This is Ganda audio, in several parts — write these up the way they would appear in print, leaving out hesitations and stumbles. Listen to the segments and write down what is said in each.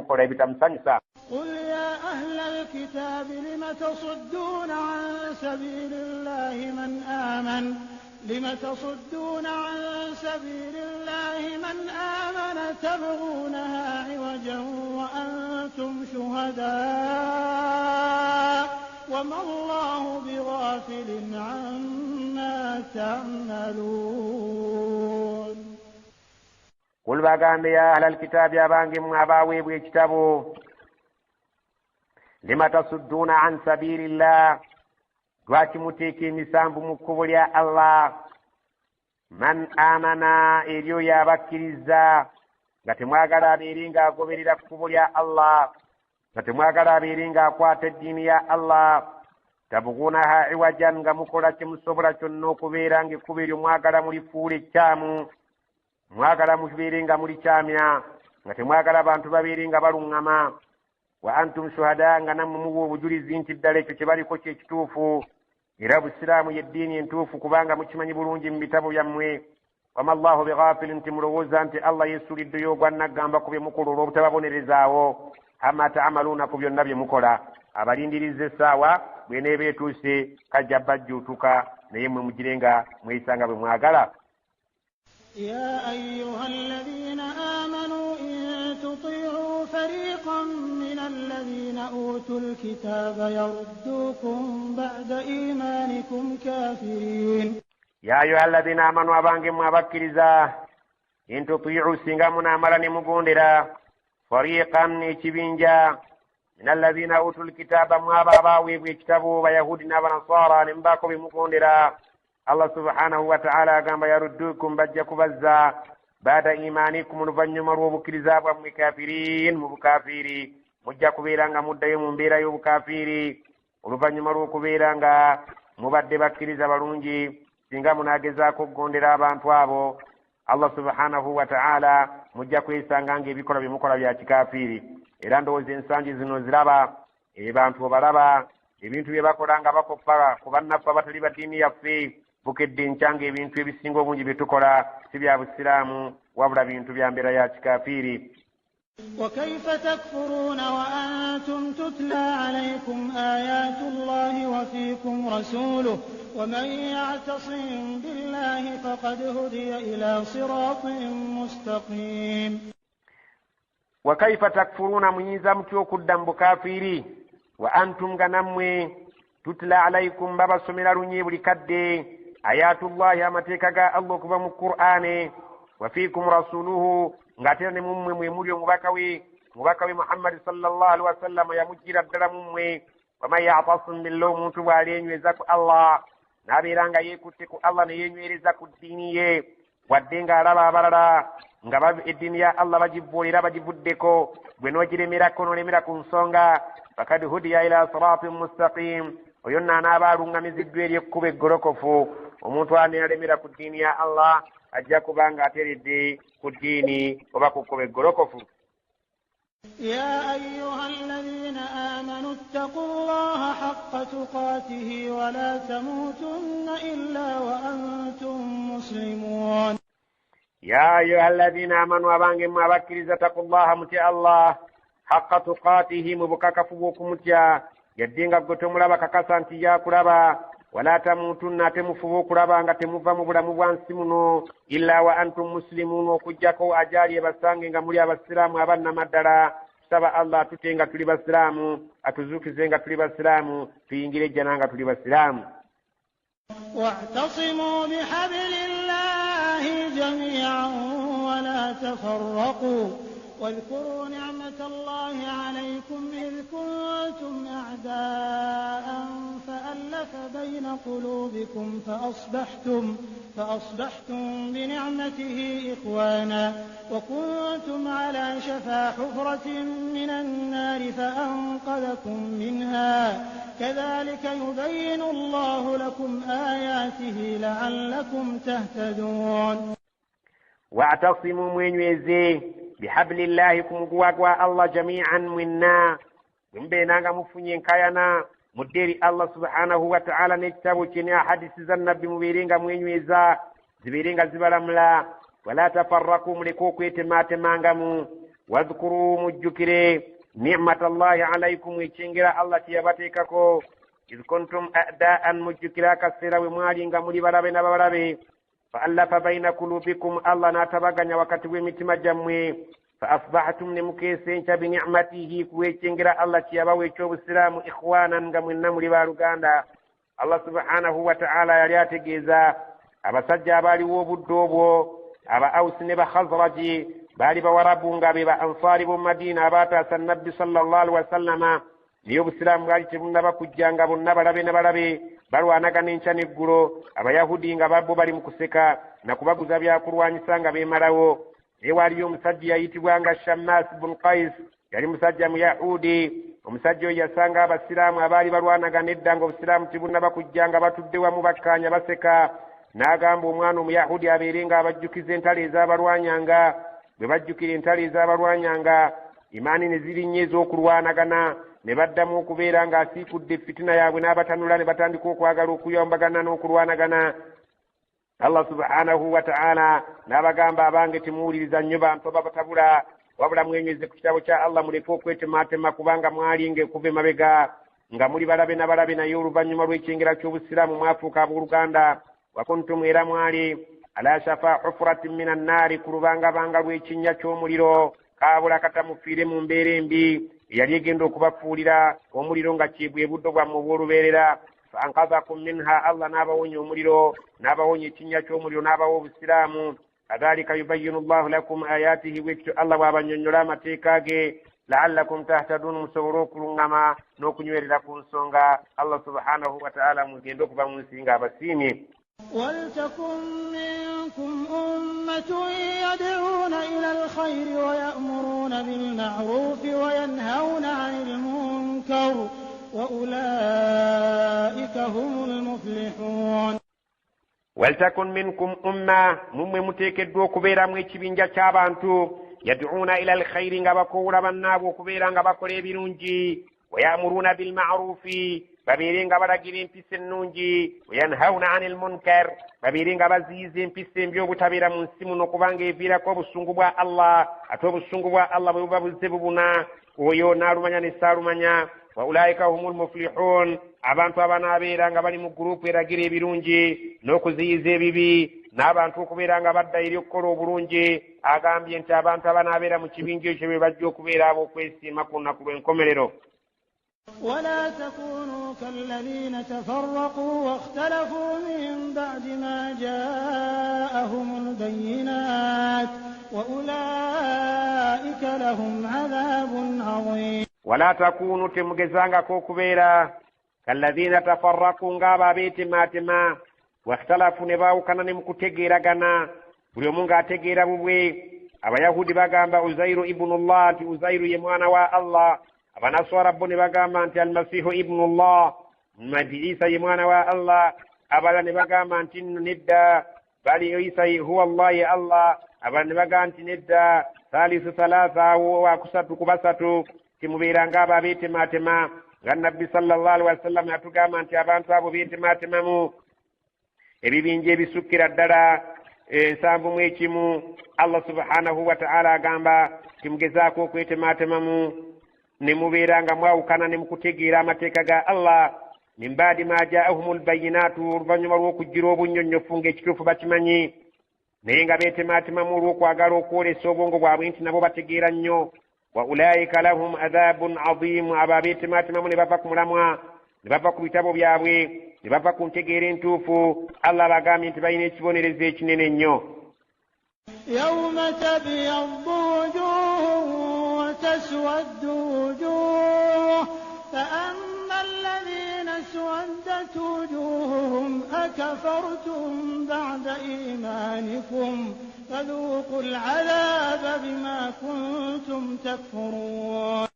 mukola ebitamusanyusa. قل يا أهل الكتاب لم تصدون عن سبيل الله من آمن تبغونها عوجا وأنتم شهداء وما الله بغافل عما تعملون. قل باغامbe ya أهل الكتاب abange mwabaweebwa ekitabo lima tasudduna an sabilillah lwaki muteeka emisanvu mu kkubo lya Allah man amana eryo yabakkiriza nga temwagala abeere ng'agoberera kkubo lya Allah nga temwagala abeere ng'akwata eddiini ya Allah tabugunaha iwajan nga mukola kye musobola kyonna okubeera ng'ekkubo eryo mwagala mulifuula ekyamu mwagala mubeere nga mulikyamya nga temwagala abantu babeere nga baluŋŋama wa antum shuhada nga nammwe muwa obujulizi nti ddala ekyo kye baliko kyekituufu era busiraamu yeddiini entuufu kubanga mukimanyi bulungi mu bitabo byammwe. wama allahu bighafilin nti mulowooza nti Allah yeesuuliddeyo ogwannagamba ku bye mukola olw'obutababonerezaawo amma ta'amaluuna ku byonna bye mukola. abalindiriza essaawa bw'eneeba etuuse kajja bajjuutuka naye mwe mugire nga mweyisanga bwe mwagala. يا أيها الذين آمنوا إن تطيعوا فريقا من الذين أوتوا الكتاب يردوكم بعد إيمانكم كافرين. يا أيها الذين آمنوا أبانكم أبكرزا إن تطيعوا سنغامنا مرني مقوندرا فريقا إتبينجا من الذين أوتوا الكتاب ما باباوي بكتابوا ويهودنا ونصارى نمباكم بمقوندرا Allah subhanahu wa ta'ala agamba yaruddukum bajja kubazza baada imanikum oluvanyuma lw'obukkiriza bwammwe kafirin mu bukafiri mujja kubeera nga muddayo mu mbeera y'obukafiri oluvanyuma lw'okubeera nga mubadde bakkiriza balungi singa munaagezaako okugondera abantu abo Allah subhanahu wa ta'ala mujja kwesanga ng'ebikola bye mukola bya kikafiri. Era ndowooza ensangi zino ziraba bantu obalaba ebintu bye bakola nga bakoppa ku bannaffe abatali ba ddiini yaffe bukedde nkyanga ebintu ebisinga obungi bye tukola si bya busiraamu wabula bintu bya mbeera ya kikafiri. وكيف تكفرون وأنتم تتلى عليكم آيات الله وفيكم رسوله ومن يعتصم بالله فقد هدي إلى صراط مستقيم. وكيف تكفرون ميزا متوكو الدم بكافيري وأنتم غنموي تتلى عليكم بابا سمير رنيب لكدي آيات الله أمتكا الله كبام القرآن وفيكم رسوله ngatene mumwe mwemulyo mubakawi Muhammad sallallahu alaihi wasallam yamujira ddala mumwe wama ya'tasim billahi omuntu bw'alenyweza ku Allah n'abeeranga yeekutte ku Allah ne yenywereza ku ddiini ye wadde ng'alaba abalala nga eddiini ya Allah bagivvoolera bagivuddeko gwe n'ogiremerako n'olemera ku nsonga fakad hudiya ila siratin mustaqim oyo nno anaaba aluŋŋamiziddwa eri ekkubo eggolokofu. omuntu aneelemera ku ddiini ya Allah ajja kubanga ateredde ku ddiini oba ku kkubo eggolokofu. يا أيها الذين آمنوا اتقوا الله حق تقاته ولا تموتن إلا وأنتم مسلمون. يا أيها الذين آمنوا أبانهم أبكرز اتقوا الله متي الله حق تقاته مبككفوكم متي يدين قبتم لبا ككسانتي يا كربا ولا تموتن تمفو كربا nga temuva mu bulamu bwansi muno illa wa antum muslimun okujjako ajali basange nga muli abasiraamu abannamaddala. Saba Allah tutenga tuli basiraamu atuzukize nga tuli basiraamu tuyingire ejjana nga tuli basiraamu. واعتصموا بحبل الله جميعا ولا تفرقوا واذكروا نعمة الله عليكم إذ كنتم أعداء فألف بين قلوبكم فأصبحتم بنعمته إخوانا وكنتم على شفا حفرة من النار فأنقذكم منها كذلك يبين الله لكم آياته لعلكم تهتدون. واعتصموا من يزيه بحبل الله كمغواغوا الله جميعا منا من بيننا مفنين كاينا مديري الله سبحانه وتعالى نكتبو كنيا حديث النبي مبيرينغا موينيزا زبيرينغا زبالاملا ولا تفرقوا ملكوكو يتماتمانغامو wadhkuru mujjukire ni'matallahi alaykum echengira Allah tiyabatekako iz kuntum a'da'an mujjukira kasira we mwali nga muli balabe na balabe fa allafa baina qulubikum Allah natabaganya wakati w'emitima jammwe fa asbahtum nimukese bi ni'matihi kuwechengira Allah tiyabawe cy'obusiramu ikhwanan nga mwenna muli baluganda. Allah subhanahu wa ta'ala yali ategeeza abasajja abaliwo obudde obwo aba Aus ne ba Khazraji bali bawarabu nga be ba Ansari bo Madina abataasa Nabbi sallallahu alaihi wasallama niyo obusiraamu bwali tebunnaba kujjanga bonna balabe ne balabe balwanagana enkya n'eggulo Abayahudi nga babbo bali mu kuseka na kubaguza byakulwanyisa nga beemalawo. Ewaliyo omusajja yayitibwanga Shammas bun Qais yali musajja Muyahudi. Omusajja oyo yasanga abasiraamu abaali balwanagana edda nga obusiraamu tebunnaba kujjanga batudde wamu bakkaanya baseka. N'agamba omwana Omuyahudi abeere nga abajjukiza entalo ez'abalwanyanga. Bwe bajjukira entalo ez'abalwanyanga imaani ne zirinnya ez'okulwanagana ne baddamu okubeera ng'asiikudde fitina yaabwe n'abatanula ne batandika okwagala okuyombagana n'okulwanagana. Allah subhanahu wa ta'ala n'abagamba abange temuwuliriza nnyo bantu ababatabula wabula mwenyeze ku kitabo kya Allah muleke okwetemaatema kubanga mwalinga okuva emabega nga muli balabe na balabe naye oluvannyuma lw'ekyengera ky'obusiraamu mwafuuka abooluganda. Wa kuntum era mwali ala shafa hufratin minan naari ku lubangabanga lw'ekinnya ky'omuliro kaabula katamufiire mu mbeera embi eyali egenda okubafuulira omuliro nga kyebwe buddo bwammwe obw'olubeerera. Fa anqadhakum minha Allah n'abawonya omuliro n'abawonya ekinnya ky'omuliro n'abawa obusiraamu. Kadhalika yubayyinu Allahu lakum ayatihi bwekityo Allah bw'abannyonnyola amateeka ge la'allakum tahtadun musobole okulungama n'okunywerera ku nsonga Allah subhanahu wa ta'ala mugende okuba mu nsi nga abasiimye. ولتكن منكم أمة يدعون إلى الخير ويأمرون بالمعروف وينهون عن المنكر وأولئك هم المفلحون. ولتكن منكم أمة ممتكدوا كبيرا مكبينجا شابانتو يدعون إلى الخير غبكورا بنابو كبيرا غبكوري بنونجي ويأمرون بالمعروف babiringa balagira empisa ennungi wayanhauna anil munkar babiringa baziyiza empisa embi obutabeera mu nsi muno kubanga eviirako obusungu bwa Allah ate obusungu bwa Allah bwe buba buzze bubuna oyo n'alumanya ne saalumanya. Wa ulaika humul muflihun abantu abanaabeera nga bali mu gurupu eragira ebirungi n'okuziyiza ebibi n'abantu okubeera nga badda eri okukola obulungi. Agambye nti abantu abanaabeera mu kibinja ekyo be bajja okubeera ab'okwesiima ku lunaku lw'enkomerero. ولا تكونوا كالذين تفرقوا واختلفوا من بعد ما جاءهم البينات وأولئك لهم عذاب عظيم. ولا تكونوا تمجزانغا كوكوبيرا كالذين تفرقوا غابا بيتماتما واختلفوا نباو كان نمكتغيرا غنا buli omu ng'ategeera bubwe. Abayahudi bagamba Uzairu ibnullah nti Uzairu ye mwana wa Allah. Abanaswara bo ne bagamba nti Almasihu ibnullah nti Isa ye mwana wa Allah. Abala ne bagamba nti nedda bali Isa huwa Allah ye Allah. Abala ne bagamba nti nedda salisu salasa wa kusatu kubasatu timubeera ng'abo abeetemaatema nga Nabbi sallallahu alaihi wasallam yatugamba nti abantu abo beetemaatemamu ebibinja ebisukkira ddala ensanvu mu ekimu. Allah subhanahu wa ta'ala agamba timugezaako okwetemaatemamu ne mubeera nga mwawukana ne mukutegeera amateeka ga Allah min baadi ma jaahumul bayinaatu oluvannyuma lw'okujjira obunnyonnyofu ng'ekituufu bakimanyi naye nga beetemaatemamu olw'okwagala okwolesa obwongo bwabwe nti nabo bategeera nnyo. Wa ulaika lahum adhabun adhimu abo abeetemaatemamu ne bava ku mulamwa ne bava ku bitabo byabwe ne bava ku ntegeera entuufu. Allah bagambye nti balina ekibonerezo ekinene nnyo. يوم تبيض وجوه وتسود وجوه فأما الذين اسودت وجوههم أكفرتم بعد إيمانكم فذوقوا العذاب بما كنتم تكفرون.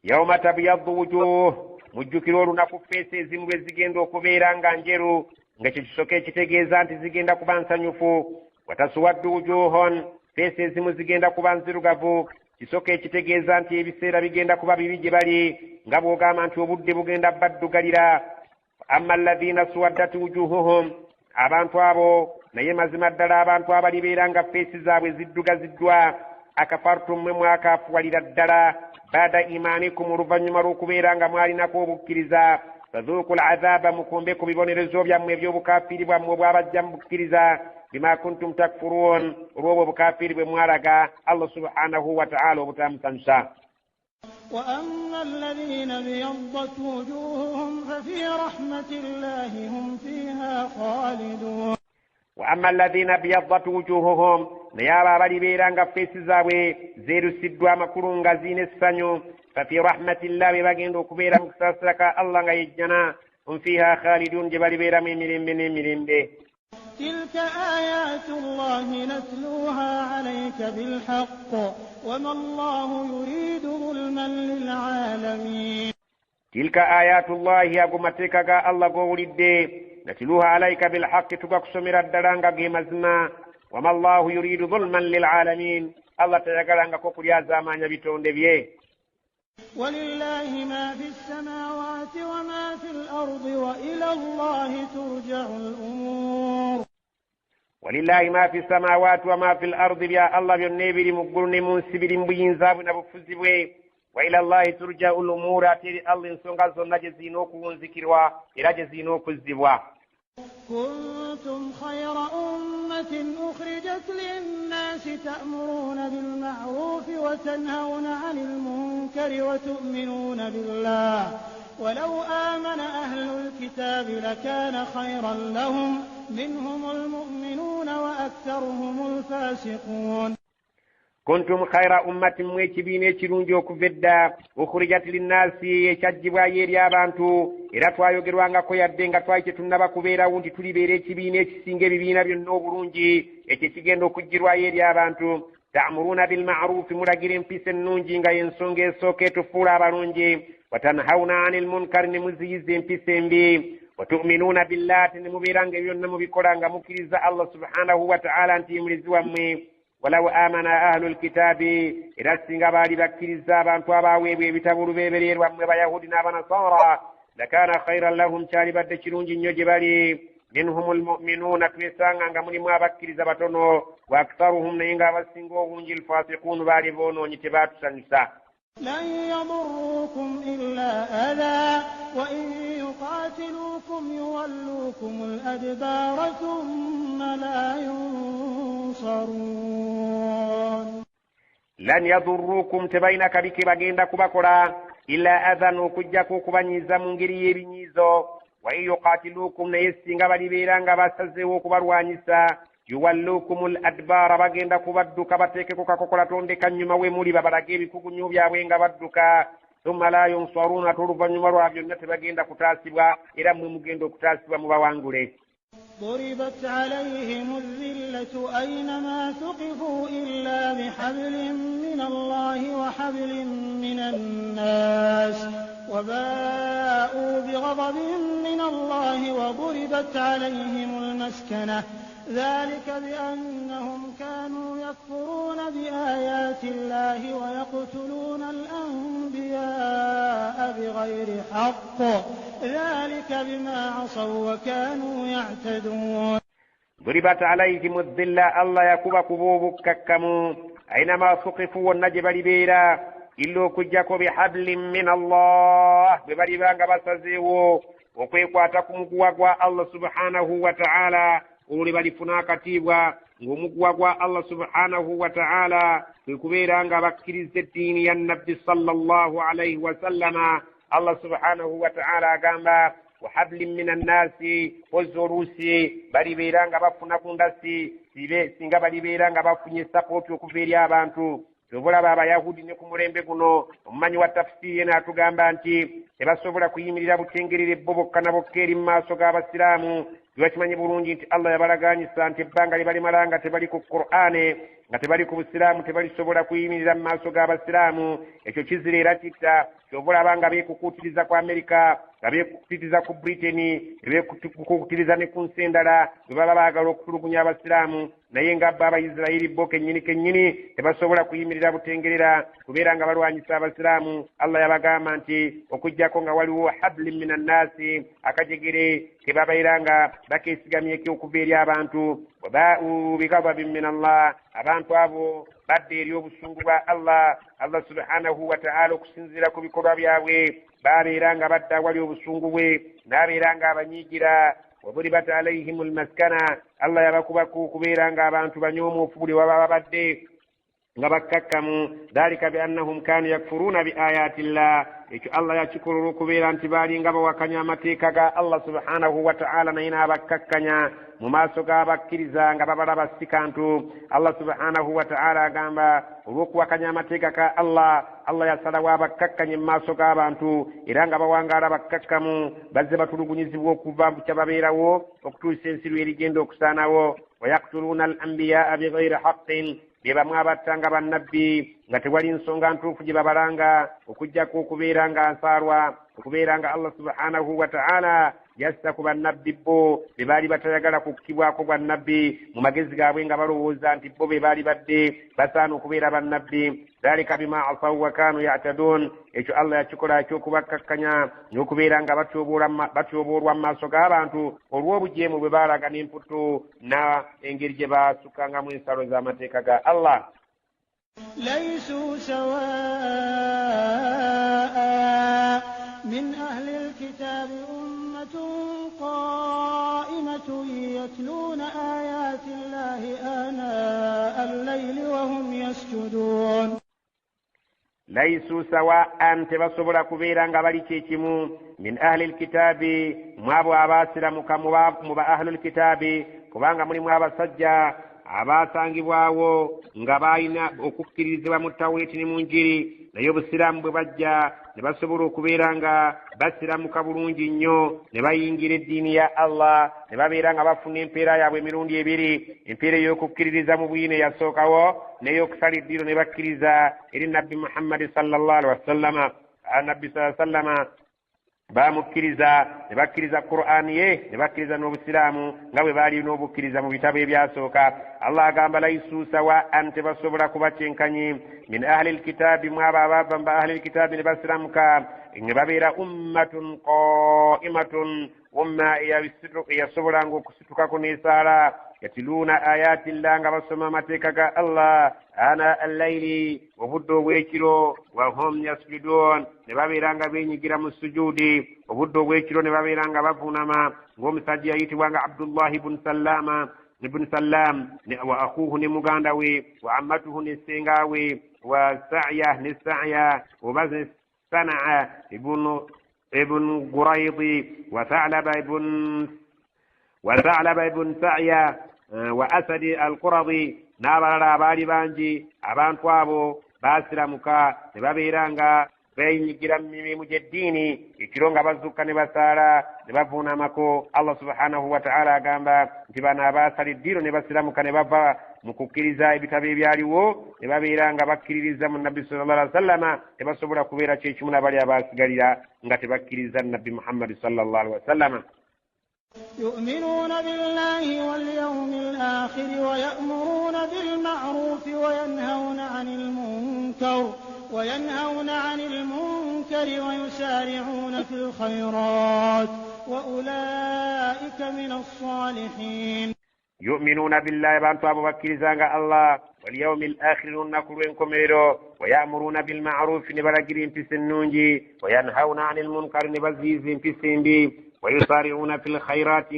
يوم تبيض وجوه mujjukira olunaku feesi ezimu lwe zigenda okubeera nga njeru ng'ekyo kisoka ekitegeeza nti zigenda kuba nsanyufu. Watasuwaddu wujuhun feesi ezimu zigenda kuba nzirugavu kisoka ekitegeeza nti ebiseera bigenda kuba bibi gye bali nga bw'ogamba nti obudde bugenda baddugalira. Amma alladhina suwaddat wujuhuhum abantu abo naye mazima ddala abantu abalibeera nga feesi zaabwe ziddugaziddwa akafartum mwe mwakafuwalira ddala baada imanikum oluvannyuma lw'okubeera nga mwalinako obukkiriza fadhuuku al'adhaaba mukumbe ku bibonerezo byammwe eby'obukaafiri bwammwe obwabajja mu bukkiriza bima kuntum takfuruun olw'obwo obukaafiri bwe mwalaga Allah subhanahu wa ta'ala obutamusanyusa. وأما الذين ابيضت وجوههم ففي رحمة الله هم فيها خالدون. وأما الذين ابيضت وجوههم نيابا balibeera nga feesi zaabwe zeerusiddwa amakulu nga ziina essanyu ففي رحمة الله bagenda okubeera mu kusaasira ka Allah nga yejjana hum fiha khalidun gye balibeeramu emirembe n'emirembe. تلك آيات الله نتلوها عليك بالحق وما الله يريد ظلما للعالمين. تلك آيات الله أقومتك الله قولد نتلوها عليك بالحق تقسمر الدرانغ قيمزنا وما الله يريد ظلما للعالمين الله تيقلنغ كفر يا زمان يبتون دبيه. ولله ما في السماوات وما في الأرض وإلى الله ترجع الأمور. ولله ما في السماوات وما في الأرض يا الله بالنبي مقرن منسبر بينزاب نبفزبه وإلى الله ترجع الأمور أتري الله سنغا زنا جزينوك ونذكروا إلى جزينوك الزبوا. كنتم خير أمة أخرجت للناس تأمرون بالمعروف وتنهون عن المنكر وتؤمنون بالله ولو آمن أهل الكتاب لكان خيرا لهم منهم المؤمنون وأكثرهم الفاسقون. كنتم خير أمة مويتبين يشرونجو كفدا أخرجت للناس يشجبوا يريا بانتو إلا توايوغروا كو يدنغا توايتتنبا كبيرا وانتي تولي بيري تبين يشسينجي بينا بينو برونجي يشسيجندو كجروا يريا بانتو تأمرون بالمعروف مراجرين في سنونجي nga yensonge soke tufura barunji watanhauna anil munkar nimuzizin في sembi وتؤمنون بالله نمبيرانغ يونم بيكورانغ مكريزا الله سبحانه وتعالى انتي مرزوا مي ولو آمن أهل الكتاب إذا سنغبالي بكريزا بانتوا باوي بيتابورو بيبرير ومبا يهودنا بنصارى لكان خيرا لهم شاربا دشرون جنيو جبالي منهم المؤمنون كريسانغا نغمني ما بكريزا باتونو وأكثرهم نينغا وسنغوهم الفاسقون باليبونو نتبات سنسا. لن يضروكم إلا أذى وإن يقاتلوكم يولوكم الأدبار ثم لا ينصرون. لن يضروكم تبينك بك بغيندا كبكرا إلا أذى وكجاكو كبانيزا منجري يبنيزو وإن يقاتلوكم نيسينغا باليبيرانغا باسزيو كبروانيسا yuwallukum al-adbar bagenda kubadduka bateeke ku kakokola tonde kanyuma we muli babalage ebikugunyu byabwe nga badduka thumma la yunsaruna tuluvannyuma lwabyo nate bagenda kutaasibwa era mwe mugenda okutaasibwa mu bawangule. ضربت عليهم الذلة أينما ثقفوا إلا بحبل من الله وحبل من الناس وباءوا بغضب من الله وضربت عليهم المسكنة ذلك بأنهم كانوا يكفرون بآيات الله ويقتلون الأنبياء بغير حق ذلك بما عصوا وكانوا يعتدون. ضربت عليهم الذلة الله يكوب كبوب ككمو أينما ثقفوا والنجب لبيرا إلو كجاكو بحبل من الله ببريبان بسزيو وكيكواتكم كواكوا الله سبحانه وتعالى uli balifuna akatibwa ng'omuguwa gwa Allah subhanahu wa ta'ala kwekubeera nga bakkiriza eddiini ya nabbi sallallahu alayhi wa sallama. Allah subhanahu wa ta'ala agamba wa hablin minan nasi oluusi balibeera nga bafuna ku ndasi singa balibeera nga bafunye sapoti okuva eri abantu. Tobulaba abayahudi ne ku mulembe guno omumanyi wa tafsiri yena atugamba nti tebasobola kuyimirira butengerere bo bokka na bokka eri mu maaso g'abasiraamu. Tubakimanyi bulungi nti Allah yabalaganyisa nti ebbanga libalimala nga tebali ku Qur'ane nga tebali ku busiraamu tebalisobola kuyimirira mu maaso g'abasiraamu. Ekyo kizira era kitta. Kyobulaba nga beekukuutiriza ku Amerika nga beekukuutiriza ku Britain beekukuutiriza ne ku nsi endala bwe baba baagala okutulugunya abasiraamu naye nga bba abayisirayiri bo kennyini tebasobola kuyimirira butengerera kubeera nga balwanyisa abasiraamu. Allah yabagamba nti okujjako nga waliwo hablin minan nasi akajegere kebabaira nga bakeesigamyeko okuva eri abantu wabaa'u bighadabin min Allah abantu abo badde eri obusungu bwa Allah subhanahu wa ta'ala okusinziira ku bikolwa byabwe babeera nga badda wali obusungu bwe n'abeera nga abanyiigira waburibat alayhim almaskana Allah yabakubaku kubeera nga abantu banyoomoofu buli waba babadde nga bakkakkamu dhalika biannahum kanu yakfuruna biayati llah ekyo Allah yakikolera okubeera nti baali nga bawakanya amateeka ga Allah subhanahu wa ta'ala naye n'abakkakkanya mu maaso g'abakkiriza nga babalaba si kantu. Allah subhanahu wa ta'ala agamba olw'okuwakanya amateeka ga Allah yasalawo abakkakkanye mu maaso g'abantu era nga bawangaala bakkakkamu bazze batulugunyizibwa okuva mu kyababeerawo okutuusa ensi lw'erigenda okusaanawo. wayaktuluuna al anbiyaa bighayri haqqin bye bamwe abattanga bannabbi nga tewali nsonga ntuufu gye babalanga okuggyako okubeera nga ansaalwa okubeera nga Allah subhanahu wa ta'ala yassa ku bannabbi bo be baali batayagala kukkibwako bwannabbi mu magezi gaabwe nga balowooza nti bo be baali badde basaana okubeera bannabbi. dhalika bima asaw wa kanu ya'tadun ekyo Allah yakikola ekyokubakkakkanya n'okubeera nga batyoboolwa mu maaso g'abantu olw'obujeemu bwe baalaga n'emputtu na engeri gye baasukkangamu ensalo z'amateeka ga Allah. ليسوا سواء من أهل الكتاب أمة قائمة يتلون آيات الله آناء الليل وهم يسجدون. ليسوا سواء تبصبر كبيرا قبل كيكمو من أهل الكتاب مابو أباسر مبا أهل الكتاب كبانغ من مابا سجا abasangibwawo nga balina okukkirizibwa mu tawuleti ne mu njiri naye obusiraamu bwe bajja ne basobola okubeera nga basiramuka bulungi nnyo ne bayingira eddiini ya Allah ne babeera nga bafuna empeera yaabwe emirundi ebiri, empeera ey'okukkiririza mu buyina eyasookawo n'ey'okusala eddiiro ne bakkiriza eri nabbi Muhammad sallallahu alaihi wasallama. Nabbi sallallahu alaihi wasallama bamukkiriza ne bakkiriza Qur'ani ye ne bakkiriza n'obusiraamu nga bwe baali n'obukkiriza mu bitabo ebyasooka. Allah agamba laisu sawa'an tebasobola kuba kyenkanyi min ahli alkitaabi mwabo abava mu ahli alkitaabi ne basiramuka ne babeera ummatun qa'imatun umma eyasobolanga okusitukako n'esaala yatiluuna ayati llah nga basoma amateeka ga Allah ana allayli obudde obw'ekiro wa hum yasjudun ne babeera nga beenyigira mu sujudi obudde obw'ekiro ne babeera nga bavuunama ng'omusajja yayitibwanga Abdullahi ibn Sallam wa akhuhu ne muganda we wa ammatuhu ne senga we wa Sa'ya oba Sana'a ibn Quraydi wa Tha'laba ibn Sa'ya wa Asadi al-Quradi n'abalala abaali bangi. Abantu abo baasiramuka ne babeera nga beenyigira mu mirimu gy'eddiini ekiro nga bazukka ne basaala ne bavuunamako. Allah subhanahu wa ta'ala agamba nti bano abaasala eddiiro ne basiramuka ne bava mu kukkiriza ebitabo ebyaliwo ne babeera nga bakkiririza mu nabbi sallallahu alaihi wasallama tebasobola kubeera kyekimu n'abali abaasigalira nga tebakkiriza nabbi Muhammad sallallahu alaihi wasallama. يؤمنون بالله واليوم الآخر ويأمرون بالمعروف وينهون عن المنكر ويسارعون في الخيرات وأولئك من الصالحين. يؤمنون بالله بانتو أبو بكر زانغ الله واليوم الآخر نكرين كميرو ويأمرون بالمعروف نبرجرين في سنونجي وينهون عن المنكر نبزيزين في سنبي ويسارعون في الخيرات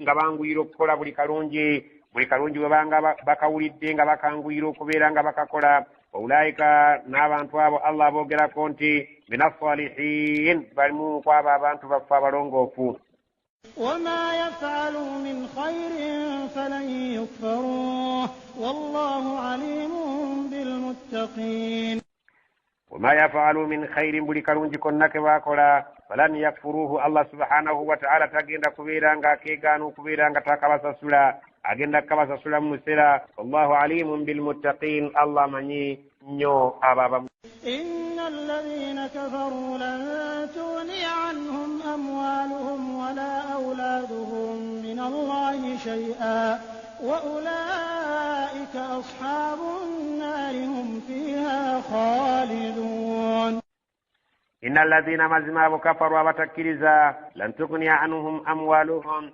ngabanguyiro kukola buli kalungi webanga bakawulidde nga bakanguyira okubeera nga bakakola. waulaika n'abantu abo Allah boogerako nti minasalihin balimu kwabo abantu baffe abalongoofu. وما يفعلوا من خير فلن يكفروه والله عليم بالمتقين. وما يفعلوا من خير بلي كرونجي كنك باكولا فلن يكفروه الله سبحانه وتعالى تاغيندا كوبيرانغا كيغانو كوبيرانغا تاكاباسا سولا اغيندا كاباسا سولا مسيرا والله عليم بالمتقين الله مني نيو ابابا. إن الذين كفروا لن تغني عنهم أموالهم ولا أولادهم من الله شيئا وأولئك أصحاب النار هم فيها خالدون. إن الذين مزمابوا كفروا وتكرزا لن تغني عنهم أموالهم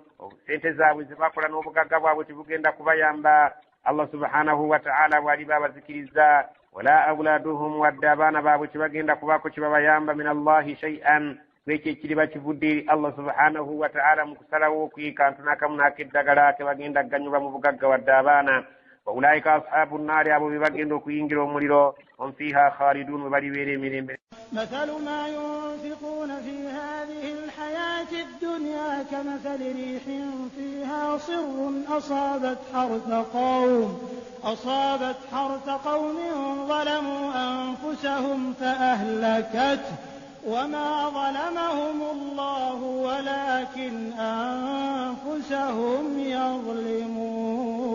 سنتزاوي زباكولا نوبوكا كبابو تبوكيندا كوبايامبا Allah subhanahu wa ta'ala wali babazikiriza wala awladuhum wadde abaana baabwe kibagenda kubaako kibabayamba min Allahi shay'an kwekyo ekiriba kivudde Allah subhanahu wa ta'ala mu kusalawo kantu n'akamu n'akeddagala kebagenda kuganyulwa mu bugagga wadde abaana wa ulaika ashabu nnaari abo be bagenda okuyingira omuliro hum fiha khalidun we balibeera emirembe. مثل ما ينفقون في هذه الحياة الدنيا كمثل ريح فيها صر أصابت حرث قوم ظلموا أنفسهم فأهلكته وما ظلمهم الله ولكن أنفسهم يظلمون.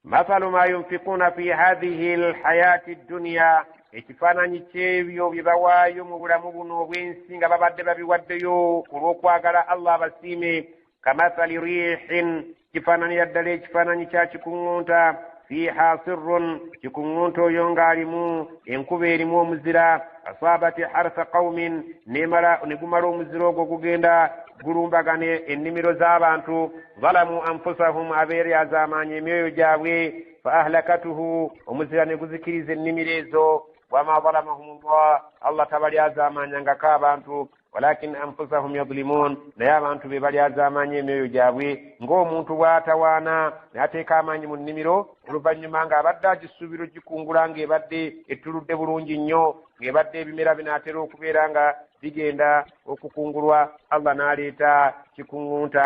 مثل ما ينفقون في هذه الحياة الدنيا ekifaananyi ky'ebyo bye bawaayo mu bulamu buno obw'ensi nga babadde babiwaddeyo olw'okwagala Allah abasiime kamathali riihin kifaananira ddala ekifaananyi kya kikuŋŋunta fiiha sirrun kikuŋŋunta oyo ng'alimu enkuba erimu omuzira asaabati harsa qawmin ne gumala omuzira ogwo gugenda gulumbagane ennimiro z'abantu zalamu anfusahum abeeryazaamaanya emyoyo gyabwe fa ahlakatuhu omuzira ne guzikiriza ennimiro ezo wama zalamahum Allah tabalyazaamaanyangako abantu walakin anfusahum yadlimun naye abantu be balyazaamaanya emyoyo gyabwe ng'omuntu bw'atawaana n'ateeka amaanyi mu nnimiro oluvannyuma ng'abadde agisuubira gikungula ng'ebadde ettuludde bulungi nnyo ng'ebadde ebimera binaatera okubeera nga bigenda okukungulwa Allah n'aleeta kikuŋŋunta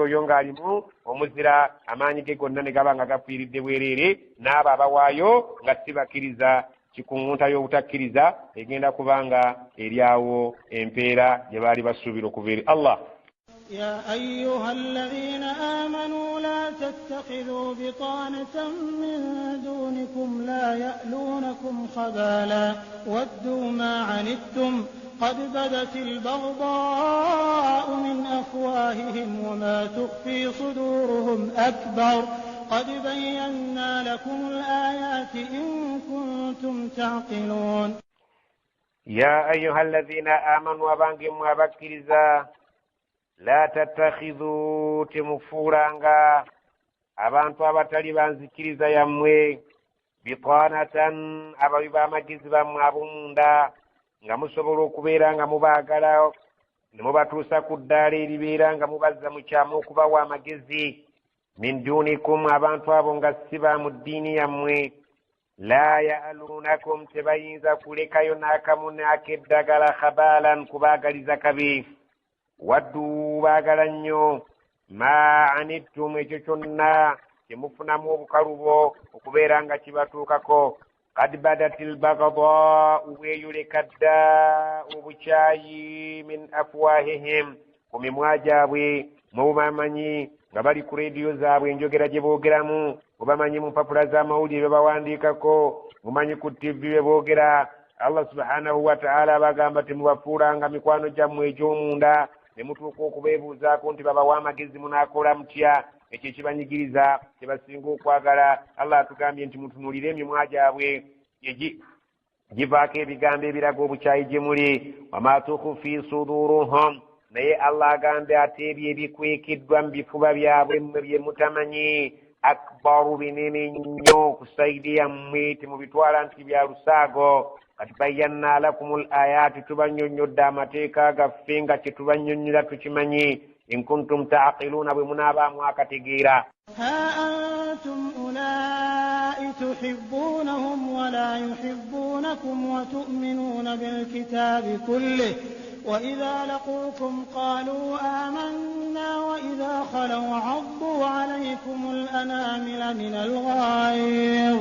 oyo ng'alimu omuzira amaanyi ge gonna ne gaba nga gafiiridde bwereere n'abo abawaayo nga sibakkiriza kikuŋŋunta y'obutakkiriza egenda kubanga eryawo empeera gye baali basuubira okuva eri Allah. يا أيها الذين آمنوا لا تتخذوا بطانة من دونكم لا يألونكم خبالا ودوا ما عنتم قد بدت البغضاء من أفواههم وما تخفي صدورهم أكبر قد بينا لكم الآيات إن كنتم تعقلون. يا أيها الذين آمنوا أبانكم أبكرزا لا تتخذوا تمفورانغا abantu abatali banzikiriza yammwe bitanatan ababi b'amagezi bammwe ab'omunda nga musobola okubeera nga mubaagala ne mubatuusa ku ddaala eribeera nga mubazza mu kyama okubawa amagezi min dunikum abantu abo nga si ba mu ddiini yammwe la ya'lunakum tebayinza kulekayo n'akamu n'akeddagala khabalan kubaagaliza kabi waddu baagala nnyo ma anittum ekyo kyonna kyemufunamu obukalubo okubeera nga kibatuukako kad badatil bagadaa'u bweyoleka dda obukyayi min afwahihim ku mimwa gyabwe mubamanyi nga bali ku rediyo zaabwe enjogera gye boogeramu mubamanyi mu mpapula z'amawulire bye bawandiikako mumanyi ku ttivi bye boogera Allah subhanahu wa ta'ala bagamba temubafuulanga mikwano gyammwe egy'omunda ne mutuuka okubeebuuzaako nti babawa amagezi munaakola mutya ekyo ekibanyigiriza kyebasinga okwagala. Allah atugambye nti mutunuulire emimwa gyabwe givaako ebigambo ebiraga obukyayi gye muli wama tukhfi suduruhum naye Allah agambye ate ebyo ebikwekeddwa mu bifuba byabwe mmwe bye mutamanyi akbaru binene nnyo ku sayidi yammwe temubitwala nti bya lusaago kad bayyana lakumul ayati tubannyonnyodde amateeka gaffe nga kye tubannyonnyola tukimanyi in kuntum taaqiluuna bwe munaabaamu akategeera. ha antum ulaa'i tuhibbunahum wa la yuhibbunakum wa tu'minuuna bilkitaabi kullih وإذا لقوكم قالوا آمنا وإذا خلوا عضوا عليكم الأنامل من الغيظ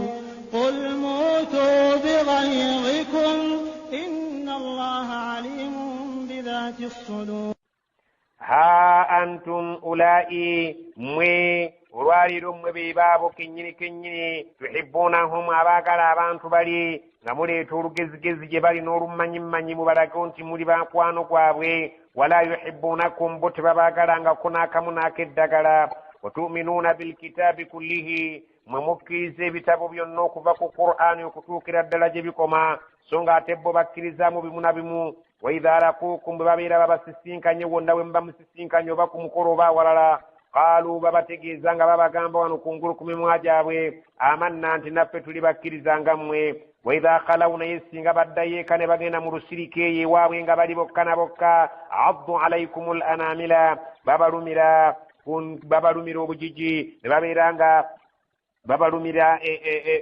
قل موتوا بغيظكم إن الله عليم بذات الصدور. ها أنتم أولئك مwe olwaliro mmwe be baabo kennyini tuhibbunahum abaagala abantu bali nga muleeta olugezigezi gye bali n'olumanyimmanyi mubalage nti muli bakwano gwabwe wala yuhibbunakum bo tebabaagalangako n'akamu n'akeddagala wa tu'minuuna bilkitaabi kullihi mwe mukkiriza ebitabo byonna okuva ku Qur'aani okutuukira ddala gye bikoma so nga ate bo bakkirizaamu bimu na bimu wa idha laquukum bwe babeera babasisinkanye wonna bwe muba musisinkanye oba ku mukolo oba awalala qaalu babategeeza nga babagamba wano kungulu ku mimwa gyabwe amanna nti naffe tuli bakkiriza nga mmwe wa idha khalaw naye singa baddayo eka ne bagenda mu lusirika eyo ewaabwe nga bali bokka na bokka addu alaykum al anamila babalumira obujiji ne babeera nga babalumira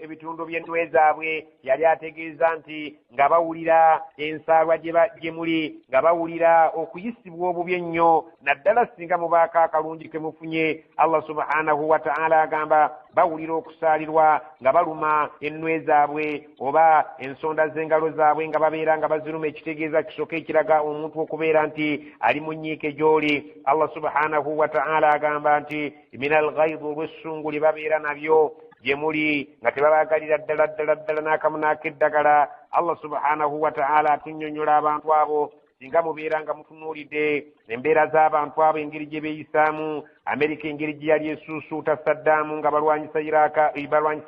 ebitundu by'endwe zaabwe. Yali ategeeza nti nga bawulira ensaalwa gye muli, nga bawulira okuyisibwa obubi ennyo, naddala singa mubaako akalungi ke mufunye. Allah subhanahu wa ta'ala agamba bawulira okusaalirwa nga baluma ennwe zaabwe oba ensonda z'engalo zaabwe nga babeera nga baziruma, ekitegeeza kisoka ekiraga omuntu okubeera nti ali mu nnyiike gy'oli. Allah subhanahu wa ta'ala agamba nti min alghaydi, olw'essungu lye babeera nabyo gye muli nga tebabagalira ddala n'akamu n'akeddagala. Allah subhanahu wa ta'ala atunnyonnyola abantu abo singa mubeera nga mutunuulidde embeera z'abantu abo engeri gye beeyisaamu. Amerika engeri gye yali esuusuuta Saddaamu nga balwanyisa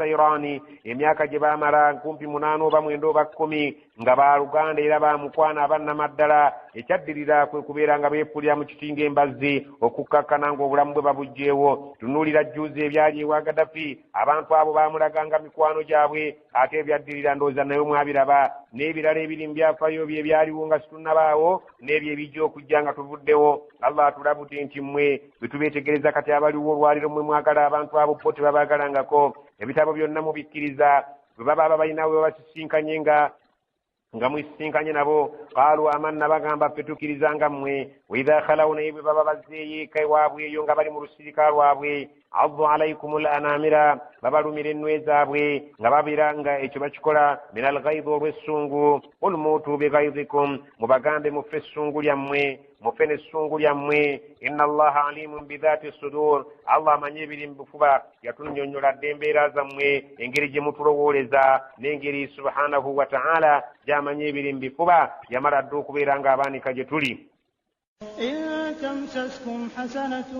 Iraani, emyaka gye baamala nkumpi 8 oba 9 oba 10 nga baaluganda era baamukwana abannamaddala. Ekyaddirira kwe kubeera nga beepulira mu kitinga embazzi okukkakkana ng'obulamu bwe babuggyeewo. Tunuulira jjuuzi ebyali ewa Gaddafi, abantu abo baamulaganga mikwano gyabwe, ate ebyaddirira ndowooza naye mwabiraba, n'ebirala ebiri mu byafaayo bye byaliwo nga situnnabaawo, n'ebyo ebijja okujja nga tuvuddewo. Allah atulabudde nti mmwe bwe tubeetegereza kati abaliwo olwaliro mmwe mwagala abantu abo bo tebabaagalangako. Ebitabo byonna mubikkiriza, bwe baba balina we babasisinkanye nga mwisinkanye nabo. Qaalu amanna, bagamba ffe tukkiriza nga mmwe. Wa idha khalaw, naye bwe baba bazzeeyo eka ewaabwe eyo nga bali mu lusirika lwabwe, addu alaykum al anamira, babalumira ennwe zaabwe nga babeera nga ekyo bakikola min alghaydi, olw'essungu. Qul muutu bighaydikum, mubagambe muffe essungu lyammwe, muffe n'essungu lyammwe. Inna allaha alimun bidhati sudur, Allah amanyi ebiri mu bufuba. Yatunnyonnyola dde embeera zammwe, engeri gye mutulowooleza n'engeri subhanahu wa ta'ala gy'amanyi ebiri mu bifuba. Yamala dde okubeera ng'abaanika gye tuli. إن تمسسكم حسنة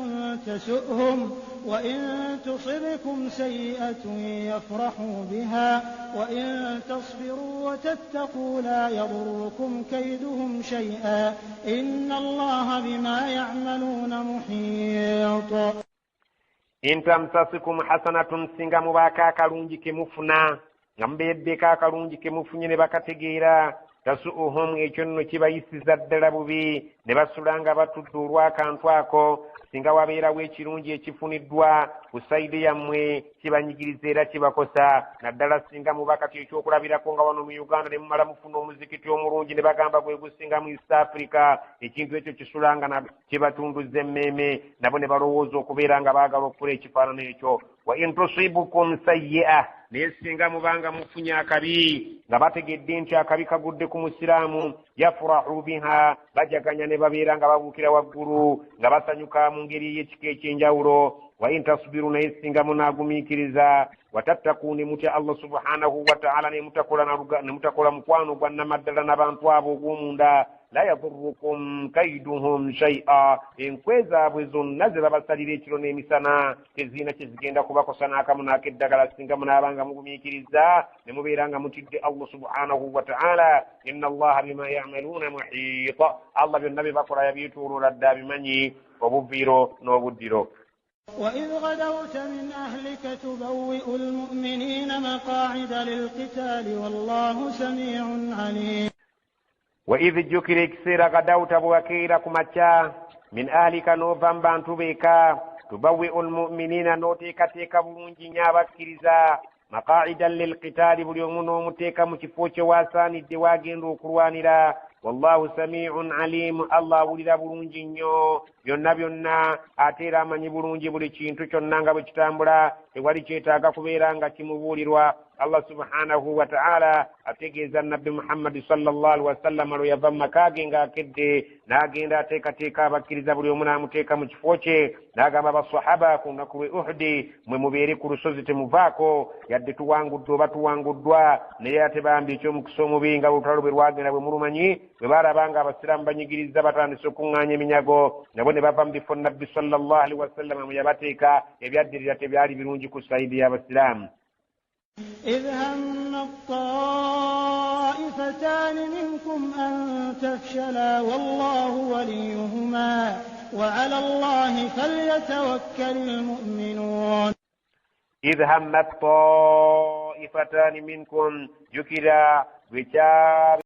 تسؤهم وإن تصبكم سيئة يفرحوا بها وإن تصبروا وتتقوا لا يضركم كيدهم شيئا إن الله بما يعملون محيط. إن تمسسكم حسنة singa mubaako akalungi ke mufuna nga mubeeddeko akalungi ke mufunye ne bakategeera, tasu'uhum, ekyo nno kibayisiza ddala bubi ne basula nga batudde olw'akantu ako. Singa wabeerawo ekirungi ekifuniddwa ku sayidi yammwe kibanyigiriza era kibakosa. Naddala singa muba kati ekyokulabirako nga wano mu Uganda ne mumala mufuna omuzikiti omulungi ne bagamba gwe gusinga mu East Africa, ekintu ekyo kisulanga na kibatunduza emmeeme, nabo ne balowooza okubeera nga baagala okufuna ekifaanano ekyo. Wa in tusibukum sayyi'a, naye singa mubanga mufunye akabi nga bategedde nti akabi kagudde ku musiraamu, yafurahu biha, bajaganya ne babeera nga babuukira waggulu nga basanyuka mu ngeri y'ekika ekyenjawulo. Wa in tasbiru, naye singa munaagumiikiriza, watattaku, ne mutya Allah subhanahu wa ta'ala, ne mutakola mukwano gwa nnamaddala n'abantu abo ogw'omunda, la yadurrukum kaiduhum shay'a, enkwe zaabwe zonna ze babasalira ekiro n'emisana tezirina kye zigenda kubakosa n'akamu n'akeddagala singa munaabanga mugumiikiriza ne mubeera nga mutidde Allah subhanahu wa ta'ala. Inna allaha bima ya'maluuna muhiita, Allah byonna bye bakola yabyetuulula dda abimanyi, obuviiro n'obuddiro. وإذ غدوت من أهلك تبوئ المؤمنين مقاعد للقتال والله سميع عليم. وإذ جكر اكسير غدوت بوكير كمتشا من أهلك نوفا بانتبيكا تبوئ المؤمنين نوتيكا تيكا بلونجي نيابا كريزا مقاعدا للقتال باليوم نومتيكا مشفوش واساني الدواجين روكروانيرا والله سميع عليم. الله ولد bulungi nnyo byonna byonna ate era amanyi bulungi buli kintu kyonna nga bwe kitambula, tewali kyetaaga kubeera nga kimubuulirwa. Allah subhanahu wa ta'ala ategeeza nabbi Muhammad sallallahu alaihi wasallam lwe yava mu maka ge ng'akedde n'agenda ateekateeka abakkiriza buli omu n'amuteeka mu kifo kye, n'agamba abasahaba ku lunaku lwe Uhudi, mwe mubeere ku lusozi temuvaako yadde tuwangudde oba tuwanguddwa, naye ate bambi eky'omukisa omubi nga olutalo bwe lwagenda bwe mulumanyi, bwe baalaba nga abasiraamu banyigiriza batandise okuŋŋaanya eminyago, nabo ne bava mu bifo nabbi sallallahu alaihi wasallam mwe yabateeka, ebyaddirira tebyali birungi ku sayidi y'abasiraamu. إذ هم الطائفتان منكم أن تفشلا والله وليهما وعلى الله فليتوكل المؤمنون إذ همت طائفتان منكم جكرا وچار